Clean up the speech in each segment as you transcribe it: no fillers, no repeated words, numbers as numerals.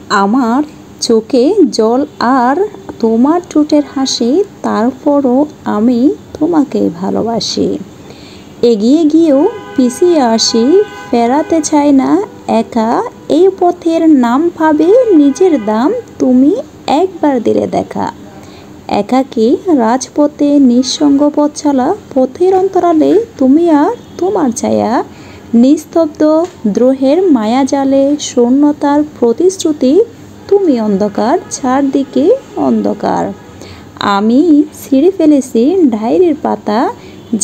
আমার চোখে জল আর তোমার ঠোঁটের হাসি, তারপরও আমি তোমাকে ভালোবাসি। এগিয়ে গিয়েও পিছিয়ে আসি, ফেরাতে চাই না একা। এই পথের নাম ভাবে নিজের দাম, তুমি একবার দিলে দেখা। একাকী রাজপথে নিঃসঙ্গ পথ চলা, পথের অন্তরালে তুমি আর তোমার ছায়া। নিস্তব্ধ দ্রোহের মায়াজালে, শূন্যতার প্রতিশ্রুতি, তুমি অন্ধকার, চারদিকে অন্ধকার। আমি ছিঁড়ে ফেলেছি ডায়েরির পাতা,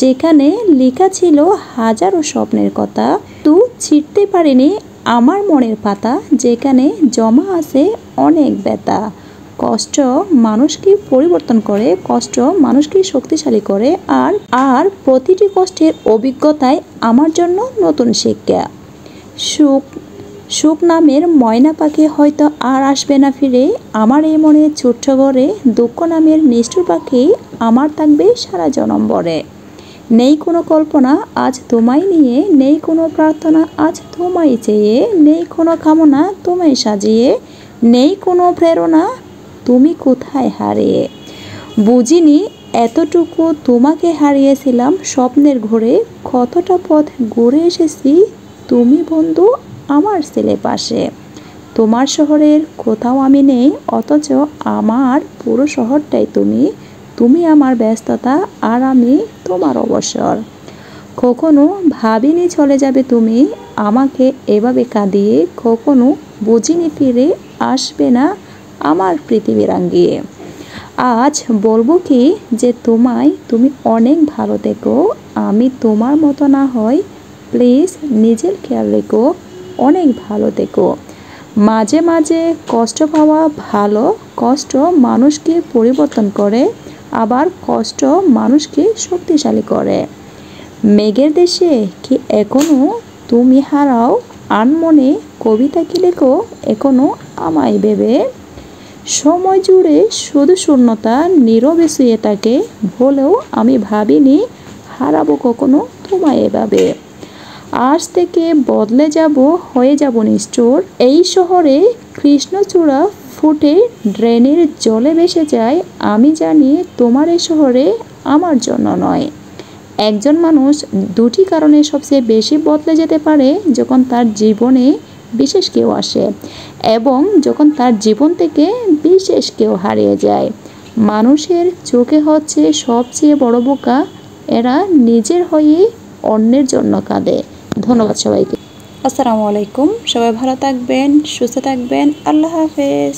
যেখানে লেখা ছিল হাজারো স্বপ্নের কথা। তো ছিঁড়তে পারিনি আমার মনের পাতা, যেখানে জমা আছে অনেক ব্যথা। কষ্ট মানুষকে পরিবর্তন করে, কষ্ট মানুষকে শক্তিশালী করে, আর আর প্রতিটি কষ্টের অভিজ্ঞতায় আমার জন্য নতুন শিক্ষা। সুখ সুখ নামের ময়না পাখি হয়তো আর আসবে না ফিরে আমার এই মনে ছোট্ট ঘরে। দুঃখ নামের নিষ্ঠুর পাখি আমার থাকবে সারা জনম ভরে। নেই কোনো কল্পনা আজ তোমায় নিয়ে, নেই কোনো প্রার্থনা আজ তোমায় চেয়ে, নেই কোনো কামনা তোমায় সাজিয়ে, নেই কোনো প্রেরণা তুমি কোথায় হারিয়ে। বুঝিনি এতটুকু তোমাকে হারিয়েছিলাম স্বপ্নের ঘরে। কতটা পথ ঘুরে এসেছি তুমি বন্ধু আমার ছেলে পাশে। তোমার শহরের কোথাও আমি নেই, অথচ আমার পুরো শহরটাই তুমি। তুমি আমার ব্যস্ততা আর আমি তোমার অবসর। কখনো ভাবিনি চলে যাবে তুমি আমাকে এভাবে কাঁদিয়ে, কখনো বুঝিনি ফিরে আসবে না আমার পৃথিবী রাঙিয়ে। আজ বলবো কি যে তুমি অনেক ভালো থেকো। আমি তোমার মতো না হয়, প্লিজ নিজের খেয়াল রেখো, অনেক ভালো থেকো। মাঝে মাঝে কষ্ট পাওয়া ভালো, কষ্ট মানুষকে পরিবর্তন করে, আবার কষ্ট মানুষকে শক্তিশালী করে। মেঘের দেশে কি এখনো তুমি হারাও আনমনে, কবিতা কি লেখো এখনো আমায় ভেবে। সময় জুড়ে শুধু শূন্যতা নীরবে শুয়ে থাকে, বলেও আমি ভাবিনি হারাবো কখনো তোমায় এভাবে। আজ থেকে বদলে যাব, হয়ে যাব নিষ্ঠুর। এই শহরে কৃষ্ণচূড়া ফুটে ড্রেনের জলে ভেসে যায়, আমি জানি তোমার এই শহরে আমার জন্য নয়। একজন মানুষ দুটি কারণে সবচেয়ে বেশি বদলে যেতে পারে, যখন তার জীবনে বিশেষ কেউ আসে এবং যখন তার জীবন থেকে বিশেষ কেউ হারিয়ে যায়। মানুষের চোখে হচ্ছে সবচেয়ে বড় বোকা, এরা নিজের হয়ে অন্যের জন্য কাঁদে। ধন্যবাদ সবাইকে। আসসালামু আলাইকুম। সবাই ভালো থাকবেন, সুস্থ থাকবেন। আল্লাহ হাফেজ।